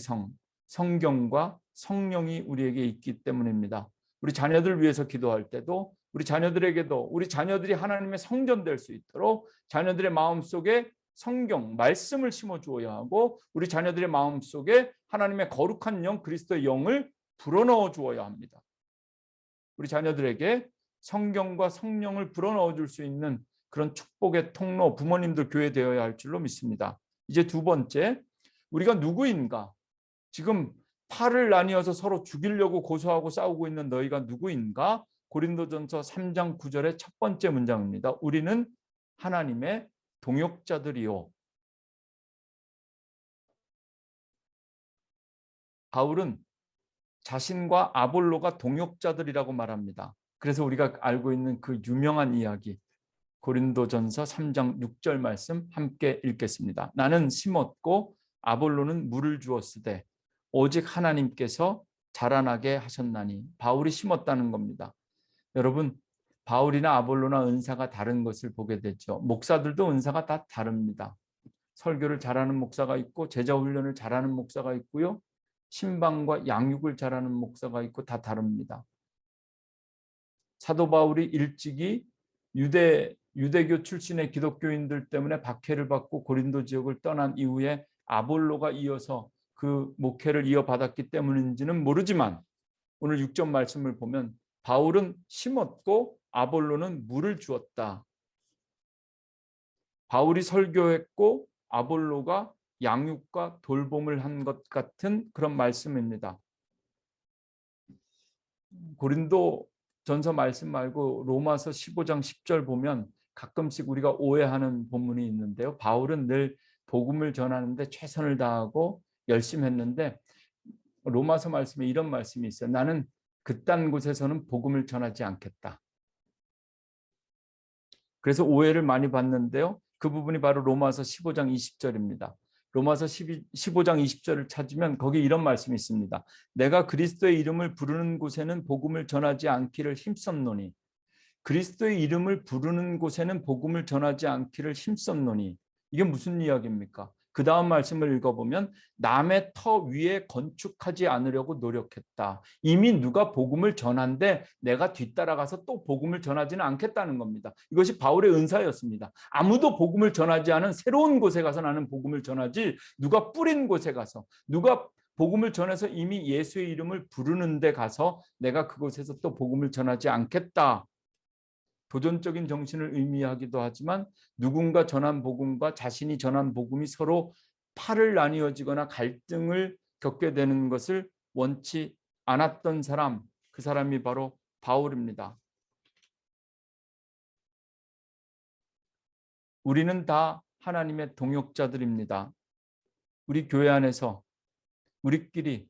성경과 성령이 우리에게 있기 때문입니다. 우리 자녀들 위해서 기도할 때도 우리 자녀들에게도 우리 자녀들이 하나님의 성전 될 수 있도록 자녀들의 마음속에 성경, 말씀을 심어주어야 하고 우리 자녀들의 마음속에 하나님의 거룩한 영, 그리스도의 영을 불어넣어 주어야 합니다. 우리 자녀들에게 성경과 성령을 불어넣어 줄 수 있는 그런 축복의 통로, 부모님들 교회 되어야 할 줄로 믿습니다. 이제 두 번째, 우리가 누구인가? 지금 팔을 나뉘어서 서로 죽이려고 고소하고 싸우고 있는 너희가 누구인가? 고린도전서 3장 9절의 첫 번째 문장입니다. 우리는 하나님의 동역자들이요. 바울은 자신과 아볼로가 동역자들이라고 말합니다. 그래서 우리가 알고 있는 그 유명한 이야기, 고린도전서 3장 6절 말씀 함께 읽겠습니다. 나는 심었고 아볼로는 물을 주었으되 오직 하나님께서 자라나게 하셨나니. 바울이 심었다는 겁니다. 여러분, 바울이나 아볼로나 은사가 다른 것을 보게 되죠. 목사들도 은사가 다 다릅니다. 설교를 잘하는 목사가 있고 제자 훈련을 잘하는 목사가 있고요. 신방과 양육을 잘하는 목사가 있고 다 다릅니다. 사도 바울이 일찍이 유대교 출신의 기독교인들 때문에 박해를 받고 고린도 지역을 떠난 이후에 아볼로가 이어서 그 목회를 이어받았기 때문인지는 모르지만 오늘 6절 말씀을 보면 바울은 심었고 아볼로는 물을 주었다. 바울이 설교했고 아볼로가 양육과 돌봄을 한 것 같은 그런 말씀입니다. 고린도 전서 말씀 말고 로마서 15장 10절 보면 가끔씩 우리가 오해하는 본문이 있는데요. 바울은 늘 복음을 전하는데 최선을 다하고 열심히 했는데 로마서 말씀에 이런 말씀이 있어요. 나는 그딴 곳에서는 복음을 전하지 않겠다. 그래서 오해를 많이 받는데요. 그 부분이 바로 로마서 15장 20절입니다. 로마서 15장 20절을 찾으면 거기 이런 말씀이 있습니다. 내가 그리스도의 이름을 부르는 곳에는 복음을 전하지 않기를 힘썼노니. 그리스도의 이름을 부르는 곳에는 복음을 전하지 않기를 힘썼노니. 이게 무슨 이야기입니까? 그 다음 말씀을 읽어보면 남의 터 위에 건축하지 않으려고 노력했다. 이미 누가 복음을 전한데 내가 뒤따라가서 또 복음을 전하지는 않겠다는 겁니다. 이것이 바울의 은사였습니다. 아무도 복음을 전하지 않은 새로운 곳에 가서 나는 복음을 전하지, 누가 뿌린 곳에 가서, 누가 복음을 전해서 이미 예수의 이름을 부르는 데 가서 내가 그곳에서 또 복음을 전하지 않겠다. 도전적인 정신을 의미하기도 하지만 누군가 전한 복음과 자신이 전한 복음이 서로 팔을 나뉘어지거나 갈등을 겪게 되는 것을 원치 않았던 사람, 그 사람이 바로 바울입니다. 우리는 다 하나님의 동역자들입니다. 우리 교회 안에서 우리끼리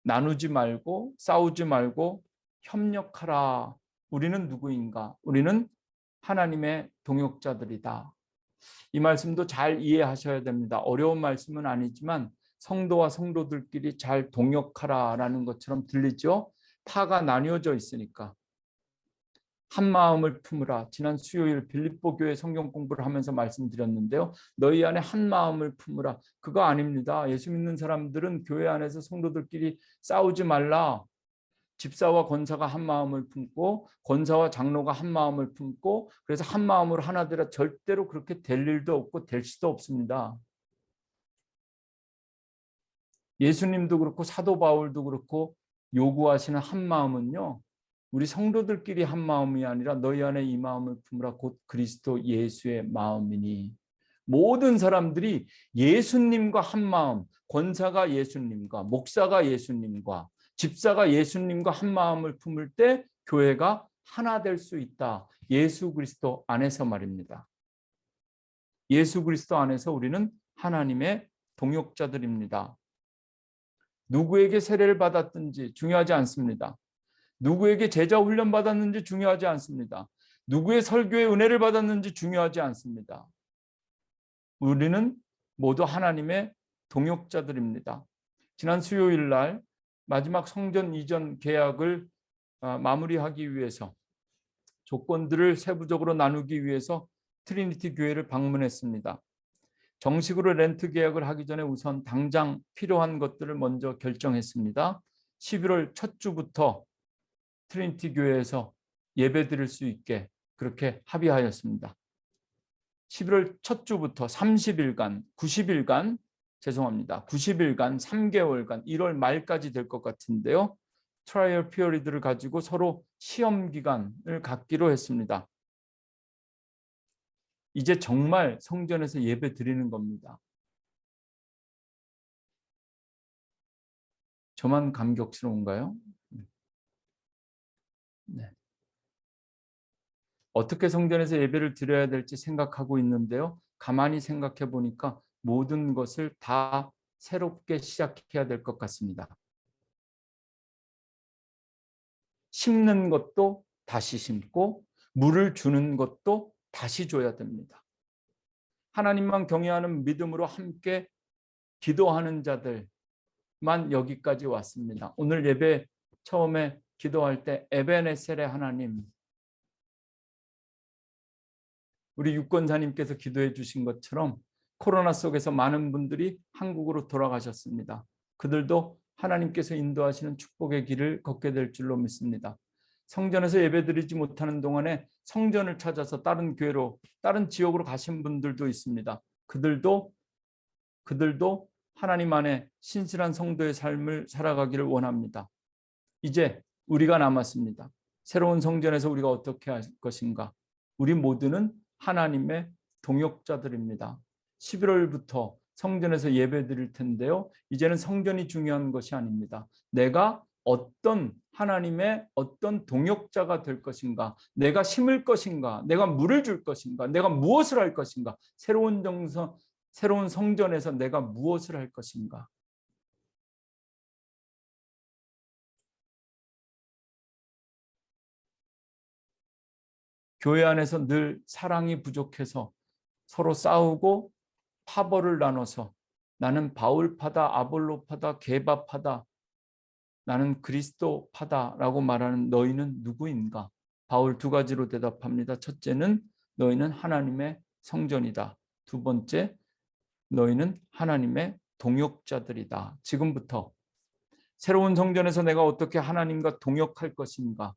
나누지 말고 싸우지 말고 협력하라. 우리는 누구인가? 우리는 하나님의 동역자들이다. 이 말씀도 잘 이해하셔야 됩니다. 어려운 말씀은 아니지만 성도와 성도들끼리 잘 동역하라라는 것처럼 들리죠? 파가 나뉘어져 있으니까. 한 마음을 품으라. 지난 수요일 빌립보 교회 성경 공부를 하면서 말씀드렸는데요. 너희 안에 한 마음을 품으라. 그거 아닙니다. 예수 믿는 사람들은 교회 안에서 성도들끼리 싸우지 말라. 집사와 권사가 한 마음을 품고 권사와 장로가 한 마음을 품고 그래서 한 마음으로 하나 되라. 절대로 그렇게 될 일도 없고 될 수도 없습니다. 예수님도 그렇고 사도 바울도 그렇고 요구하시는 한 마음은요. 우리 성도들끼리 한 마음이 아니라 너희 안에 이 마음을 품으라 곧 그리스도 예수의 마음이니. 모든 사람들이 예수님과 한 마음, 권사가 예수님과 목사가 예수님과 집사가 예수님과 한 마음을 품을 때 교회가 하나 될 수 있다. 예수 그리스도 안에서 말입니다. 예수 그리스도 안에서 우리는 하나님의 동역자들입니다. 누구에게 세례를 받았든지 중요하지 않습니다. 누구에게 제자 훈련 받았는지 중요하지 않습니다. 누구의 설교에 은혜를 받았는지 중요하지 않습니다. 우리는 모두 하나님의 동역자들입니다. 지난 수요일 날 마지막 성전 이전 계약을 마무리하기 위해서 조건들을 세부적으로 나누기 위해서 트리니티 교회를 방문했습니다. 정식으로 렌트 계약을 하기 전에 우선 당장 필요한 것들을 먼저 결정했습니다. 11월 첫 주부터 트리니티 교회에서 예배 드릴 수 있게 그렇게 합의하였습니다. 11월 첫 주부터 90일간 3개월간 1월 말까지 될 것 같은데요. 트라이얼 피어리드를 가지고 서로 시험 기간을 갖기로 했습니다. 이제 정말 성전에서 예배 드리는 겁니다. 저만 감격스러운가요? 네. 어떻게 성전에서 예배를 드려야 될지 생각하고 있는데요. 가만히 생각해 보니까 모든 것을 다 새롭게 시작해야 될 것 같습니다. 심는 것도 다시 심고 물을 주는 것도 다시 줘야 됩니다. 하나님만 경외하는 믿음으로 함께 기도하는 자들만 여기까지 왔습니다. 오늘 예배 처음에 기도할 때 에베네셀의 하나님, 우리 유권사님께서 기도해 주신 것처럼 코로나 속에서 많은 분들이 한국으로 돌아가셨습니다. 그들도 하나님께서 인도하시는 축복의 길을 걷게 될 줄로 믿습니다. 성전에서 예배드리지 못하는 동안에 성전을 찾아서 다른 교회로, 다른 지역으로 가신 분들도 있습니다. 그들도 하나님 안에 신실한 성도의 삶을 살아가기를 원합니다. 이제 우리가 남았습니다. 새로운 성전에서 우리가 어떻게 할 것인가? 우리 모두는 하나님의 동역자들입니다. 11월부터 성전에서 예배 드릴 텐데요. 이제는 성전이 중요한 것이 아닙니다. 내가 어떤 하나님의 어떤 동역자가 될 것인가? 내가 심을 것인가? 내가 물을 줄 것인가? 내가 무엇을 할 것인가? 새로운 성전에서 내가 무엇을 할 것인가? 교회 안에서 늘 사랑이 부족해서 서로 싸우고 파벌을 나눠서 나는 바울파다, 아볼로파다, 게바파다, 나는 그리스도파다라고 말하는 너희는 누구인가? 바울 두 가지로 대답합니다. 첫째는 너희는 하나님의 성전이다. 두 번째, 너희는 하나님의 동역자들이다. 지금부터 새로운 성전에서 내가 어떻게 하나님과 동역할 것인가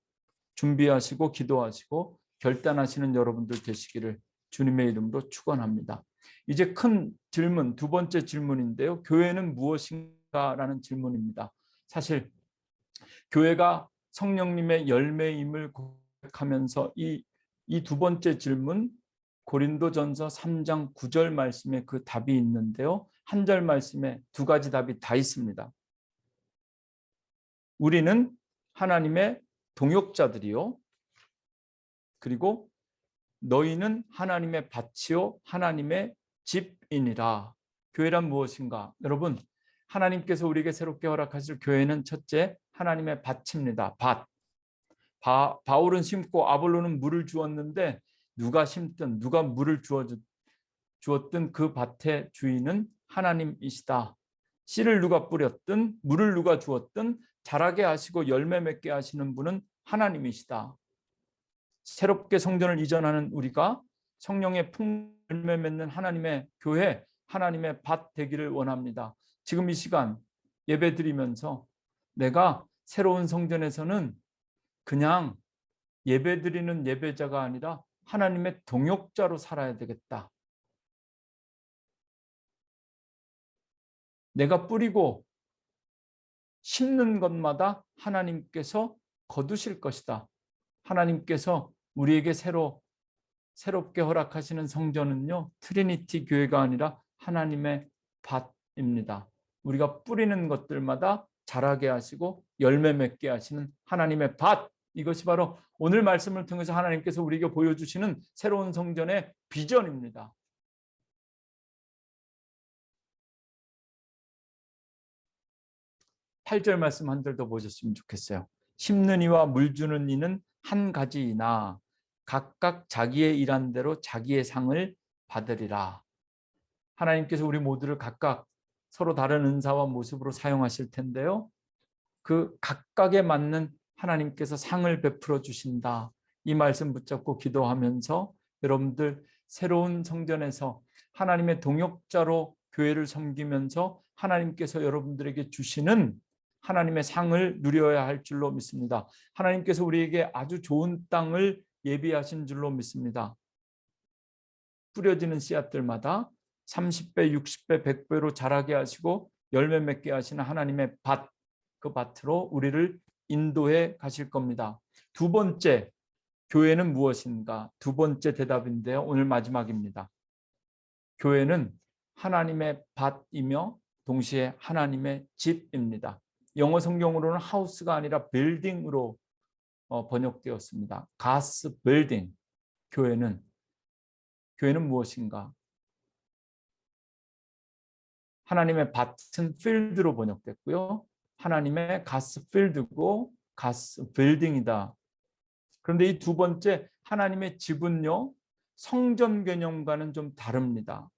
준비하시고 기도하시고 결단하시는 여러분들 되시기를 주님의 이름으로 축원합니다. 이제 큰 질문, 두 번째 질문인데요. 교회는 무엇인가라는 질문입니다. 사실 교회가 성령님의 열매임을 고백하면서 이 두 번째 질문, 고린도전서 3장 9절 말씀에 그 답이 있는데요. 한 절 말씀에 두 가지 답이 다 있습니다. 우리는 하나님의 동역자들이요. 그리고 너희는 하나님의 밭이요 하나님의 집이니라. 교회란 무엇인가? 여러분, 하나님께서 우리에게 새롭게 허락하실 교회는 첫째 하나님의 밭입니다. 밭. 바울은 심고 아볼로는 물을 주었는데 누가 심든 누가 물을 주었든 그 밭의 주인은 하나님이시다. 씨를 누가 뿌렸든 물을 누가 주었든 자라게 하시고 열매 맺게 하시는 분은 하나님이시다. 새롭게 성전을 이전하는 우리가 성령의 열매 맺는 하나님의 교회, 하나님의 밭 되기를 원합니다. 지금 이 시간 예배 드리면서 내가 새로운 성전에서는 그냥 예배 드리는 예배자가 아니라 하나님의 동역자로 살아야 되겠다. 내가 뿌리고 심는 것마다 하나님께서 거두실 것이다. 하나님께서 우리에게 새롭게 허락하시는 성전은요, 트리니티 교회가 아니라 하나님의 밭입니다. 우리가 뿌리는 것들마다 자라게 하시고 열매 맺게 하시는 하나님의 밭, 이것이 바로 오늘 말씀을 통해서 하나님께서 우리에게 보여주시는 새로운 성전의 비전입니다. 팔 절 말씀 한 절 더 보셨으면 좋겠어요. 심는 이와 물 주는 이는 한 가지이나 각각 자기의 일한 대로 자기의 상을 받으리라. 하나님께서 우리 모두를 각각 서로 다른 은사와 모습으로 사용하실 텐데요. 그 각각에 맞는 하나님께서 상을 베풀어 주신다. 이 말씀 붙잡고 기도하면서 여러분들 새로운 성전에서 하나님의 동역자로 교회를 섬기면서 하나님께서 여러분들에게 주시는 하나님의 상을 누려야 할 줄로 믿습니다. 하나님께서 우리에게 아주 좋은 땅을 예비하신 줄로 믿습니다. 뿌려지는 씨앗들마다 30배, 60배, 100배로 자라게 하시고 열매 맺게 하시는 하나님의 밭, 그 밭으로 우리를 인도해 가실 겁니다. 두 번째, 교회는 무엇인가? 두 번째 대답인데요. 오늘 마지막입니다. 교회는 하나님의 밭이며 동시에 하나님의 집입니다. 영어 성경으로는 하우스가 아니라 빌딩으로 번역되었습니다. 가스 빌딩. 교회는 무엇인가? 하나님의 밭은 필드로 번역됐고요. 하나님의 가스 필드고 가스 빌딩이다. 그런데 이 두 번째 하나님의 집은요, 성전 개념과는 좀 다릅니다.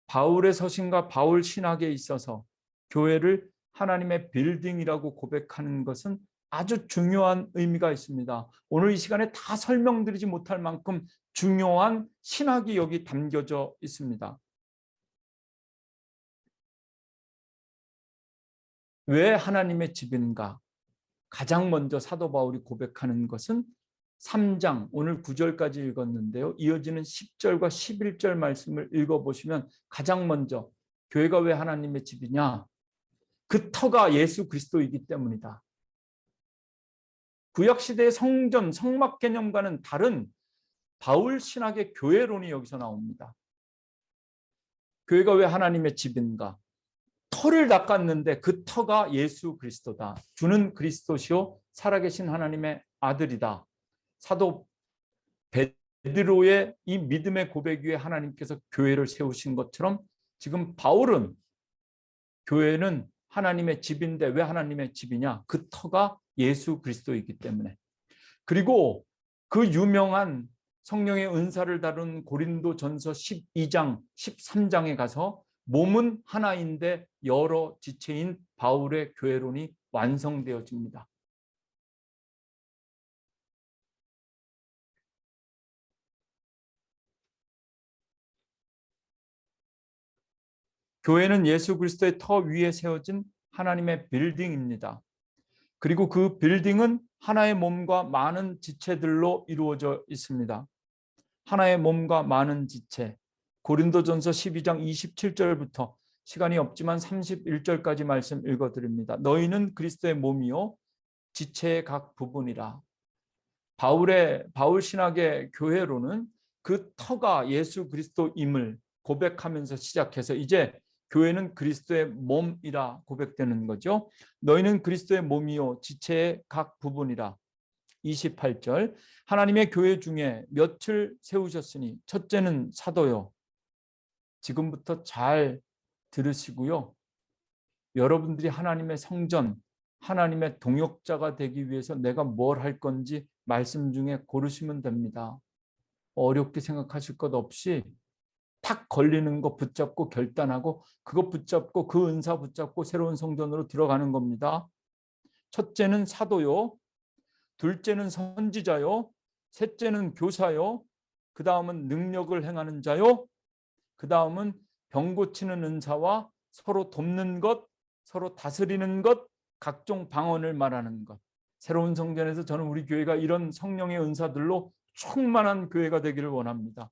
바울의 서신과 바울 신학에 있어서 교회를 하나님의 빌딩이라고 고백하는 것은 아주 중요한 의미가 있습니다. 오늘 이 시간에 다 설명드리지 못할 만큼 중요한 신학이 여기 담겨져 있습니다. 왜 하나님의 집인가? 가장 먼저 사도 바울이 고백하는 것은 3장 오늘 9절까지 읽었는데요. 이어지는 10절과 11절 말씀을 읽어보시면 가장 먼저 교회가 왜 하나님의 집이냐? 그 터가 예수 그리스도이기 때문이다. 구약시대의 성전, 성막 개념과는 다른 바울 신학의 교회론이 여기서 나옵니다. 교회가 왜 하나님의 집인가? 터를 닦았는데 그 터가 예수 그리스도다. 주는 그리스도시요 살아계신 하나님의 아들이다. 사도 베드로의 이 믿음의 고백 위에 하나님께서 교회를 세우신 것처럼 지금 바울은 교회는 하나님의 집인데 왜 하나님의 집이냐? 그 터가 예수 그리스도이기 때문에. 그리고 그 유명한 성령의 은사를 다룬 고린도전서 12장, 13장에 가서 몸은 하나인데 여러 지체인 바울의 교회론이 완성되어집니다. 교회는 예수 그리스도의 터 위에 세워진 하나님의 빌딩입니다. 그리고 그 빌딩은 하나의 몸과 많은 지체들로 이루어져 있습니다. 하나의 몸과 많은 지체. 고린도전서 12장 27절부터 시간이 없지만 31절까지 말씀 읽어드립니다. 너희는 그리스도의 몸이요 지체의 각 부분이라. 바울 신학의 교회로는 그 터가 예수 그리스도임을 고백하면서 시작해서 이제 교회는 그리스도의 몸이라 고백되는 거죠. 너희는 그리스도의 몸이요 지체의 각 부분이라. 28절 하나님의 교회 중에 몇을 세우셨으니 첫째는 사도요. 지금부터 잘 들으시고요. 여러분들이 하나님의 성전, 하나님의 동역자가 되기 위해서 내가 뭘 할 건지 말씀 중에 고르시면 됩니다. 어렵게 생각하실 것 없이 탁 걸리는 거 붙잡고 결단하고 그거 붙잡고 그 은사 붙잡고 새로운 성전으로 들어가는 겁니다. 첫째는 사도요. 둘째는 선지자요. 셋째는 교사요. 그 다음은 능력을 행하는 자요. 그 다음은 병 고치는 은사와 서로 돕는 것, 서로 다스리는 것, 각종 방언을 말하는 것. 새로운 성전에서 저는 우리 교회가 이런 성령의 은사들로 충만한 교회가 되기를 원합니다.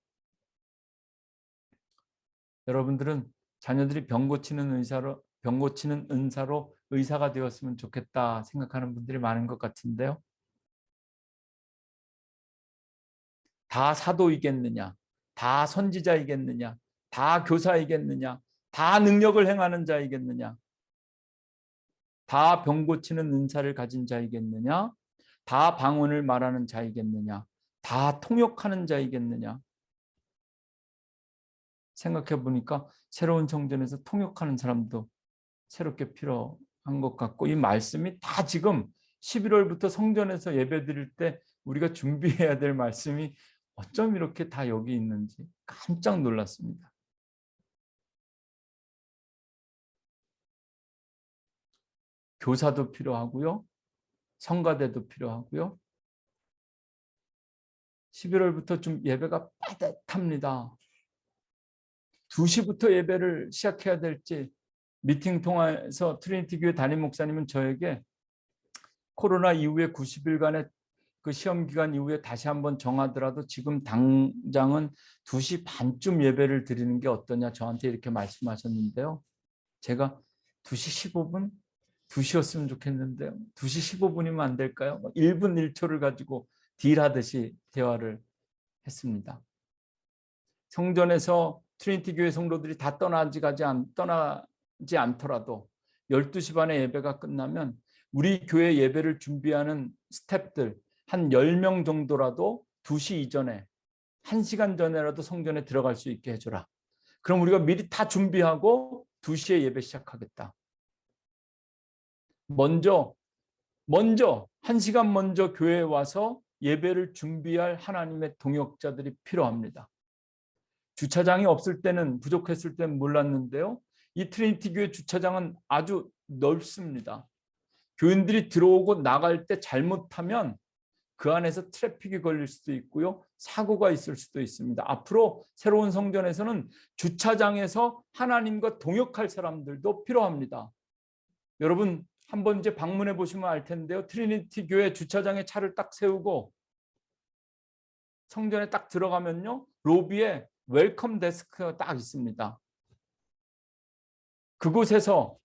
여러분들은 자녀들이 병 고치는 은사로 의사가 되었으면 좋겠다 생각하는 분들이 많은 것 같은데요. 다 사도이겠느냐? 다 선지자이겠느냐? 다 교사이겠느냐? 다 능력을 행하는 자이겠느냐? 다 병 고치는 은사를 가진 자이겠느냐? 다 방언을 말하는 자이겠느냐? 다 통역하는 자이겠느냐? 생각해 보니까 새로운 성전에서 통역하는 사람도 새롭게 필요한 것 같고 이 말씀이 다 지금 11월부터 성전에서 예배 드릴 때 우리가 준비해야 될 말씀이 어쩜 이렇게 다 여기 있는지 깜짝 놀랐습니다. 교사도 필요하고요. 성가대도 필요하고요. 11월부터 좀 예배가 빠듯합니다. 2시부터 예배를 시작해야 될지 미팅 통해서 트리니티 교회 담임 목사님은 저에게 코로나 이후에 90일간의 그 시험 기간 이후에 다시 한번 정하더라도 지금 당장은 2시 반쯤 예배를 드리는 게 어떠냐 저한테 이렇게 말씀하셨는데요. 제가 2시 15분, 2시였으면 좋겠는데요. 2시 15분이면 안 될까요? 1분 1초를 가지고 딜하듯이 대화를 했습니다. 성전에서 트리니티 교회 성도들이 다 떠나지 않더라도 12시 반에 예배가 끝나면 우리 교회 예배를 준비하는 스태프들 한 10명 정도라도 2시 이전에 1시간 전에라도 성전에 들어갈 수 있게 해줘라. 그럼 우리가 미리 다 준비하고 2시에 예배 시작하겠다. 먼저 1시간 먼저 교회에 와서 예배를 준비할 하나님의 동역자들이 필요합니다. 주차장이 없을 때는, 부족했을 때는 몰랐는데요. 이 트리니티 교회 주차장은 아주 넓습니다. 교인들이 들어오고 나갈 때 잘못하면 그 안에서 트래픽이 걸릴 수도 있고요. 사고가 있을 수도 있습니다. 앞으로 새로운 성전에서는 주차장에서 하나님과 동역할 사람들도 필요합니다. 여러분 한번 이제 방문해 보시면 알 텐데요. 트리니티 교회 주차장에 차를 딱 세우고 성전에 딱 들어가면요. 로비에 웰컴 데스크가 딱 있습니다. 그곳에서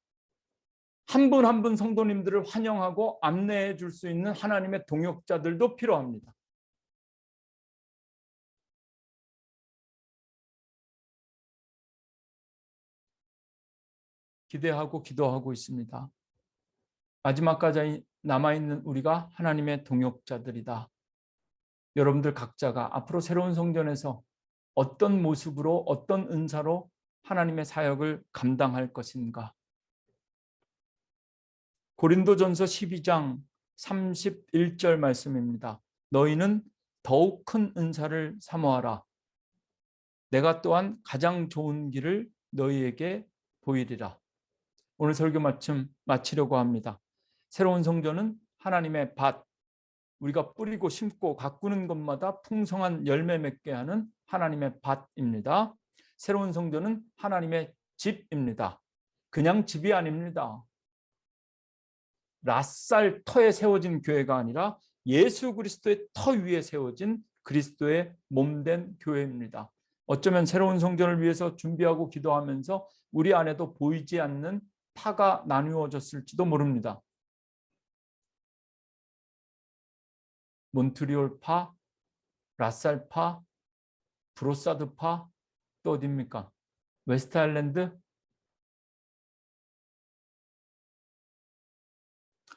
한 분 한 분 성도님들을 환영하고 안내해 줄 수 있는 하나님의 동역자들도 필요합니다. 기대하고 기도하고 있습니다. 마지막까지 남아있는 우리가 하나님의 동역자들이다. 여러분들 각자가 앞으로 새로운 성전에서 어떤 모습으로 어떤 은사로 하나님의 사역을 감당할 것인가. 고린도전서 12장 31절 말씀입니다. 너희는 더욱 큰 은사를 사모하라. 내가 또한 가장 좋은 길을 너희에게 보이리라. 오늘 설교 마치려고 합니다. 새로운 성전은 하나님의 밭, 우리가 뿌리고 심고 가꾸는 것마다 풍성한 열매 맺게 하는 하나님의 밭입니다. 새로운 성전은 하나님의 집입니다. 그냥 집이 아닙니다. 낯살 터에 세워진 교회가 아니라 예수 그리스도의 터 위에 세워진 그리스도의 몸된 교회입니다. 어쩌면 새로운 성전을 위해서 준비하고 기도하면서 우리 안에도 보이지 않는 파가 나누어졌을지도 모릅니다. 몬트리올파, 라살파, 브로사드파, 또 어디입니까? 웨스트 아일랜드?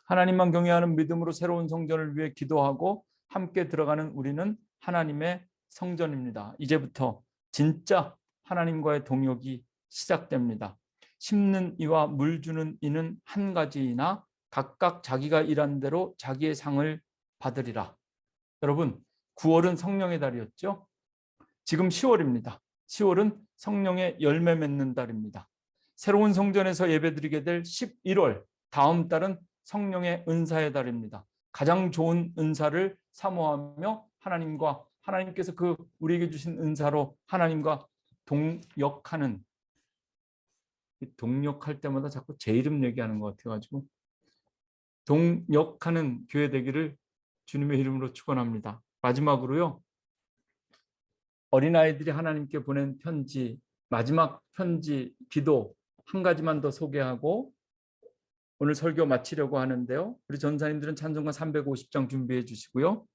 하나님만 경외하는 믿음으로 새로운 성전을 위해 기도하고 함께 들어가는 우리는 하나님의 성전입니다. 이제부터 진짜 하나님과의 동역이 시작됩니다. 심는 이와 물 주는 이는 한 가지이나 각각 자기가 일한 대로 자기의 상을 받으리라. 여러분, 9월은 성령의 달이었죠? 지금 10월입니다. 10월은 성령의 열매 맺는 달입니다. 새로운 성전에서 예배드리게 될 11월, 다음 달은 성령의 은사의 달입니다. 가장 좋은 은사를 사모하며 하나님께서 그 우리에게 주신 은사로 하나님과 동역하는, 동역할 때마다 자꾸 제 이름 얘기하는 것 같아가지고 동역하는 교회 되기를 주님의 이름으로 축원합니다. 마지막으로요. 어린아이들이 하나님께 보낸 편지, 마지막 편지, 기도 한 가지만 더 소개하고 오늘 설교 마치려고 하는데요. 우리 전사님들은 찬송가 350장 준비해 주시고요.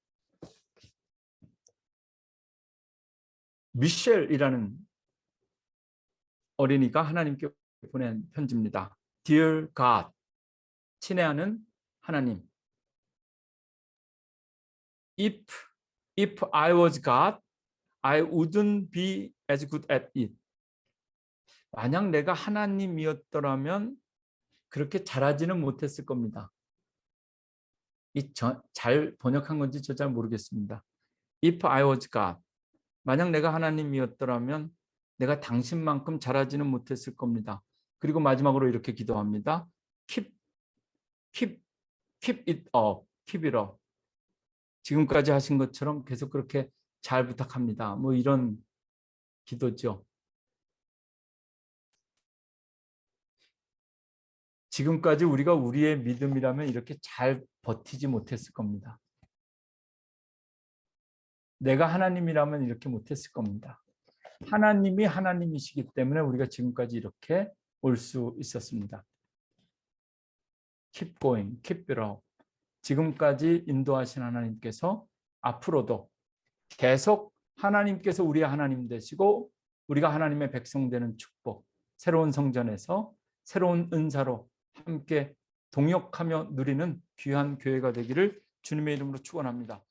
미셸이라는 어린이가 하나님께 보낸 편지입니다. Dear God, 친애하는 하나님. If I was God, I wouldn't be as good at it. 만약 내가 하나님이었더라면 그렇게 잘하지는 못했을 겁니다. 잘 번역한 건지 저 잘 모르겠습니다. If I was God, 만약 내가 하나님이었더라면 내가 당신만큼 잘하지는 못했을 겁니다. 그리고 마지막으로 이렇게 기도합니다. Keep it up, keep it up. 지금까지 하신 것처럼 계속 그렇게 잘 부탁합니다. 뭐 이런 기도죠. 지금까지 우리가 우리의 믿음이라면 이렇게 잘 버티지 못했을 겁니다. 내가 하나님이라면 이렇게 못했을 겁니다. 하나님이 하나님이시기 때문에 우리가 지금까지 이렇게 올 수 있었습니다. keep going, keep it up. 지금까지 인도하신 하나님께서 앞으로도 계속 하나님께서 우리의 하나님 되시고 우리가 하나님의 백성 되는 축복, 새로운 성전에서 새로운 은사로 함께 동역하며 누리는 귀한 교회가 되기를 주님의 이름으로 축원합니다.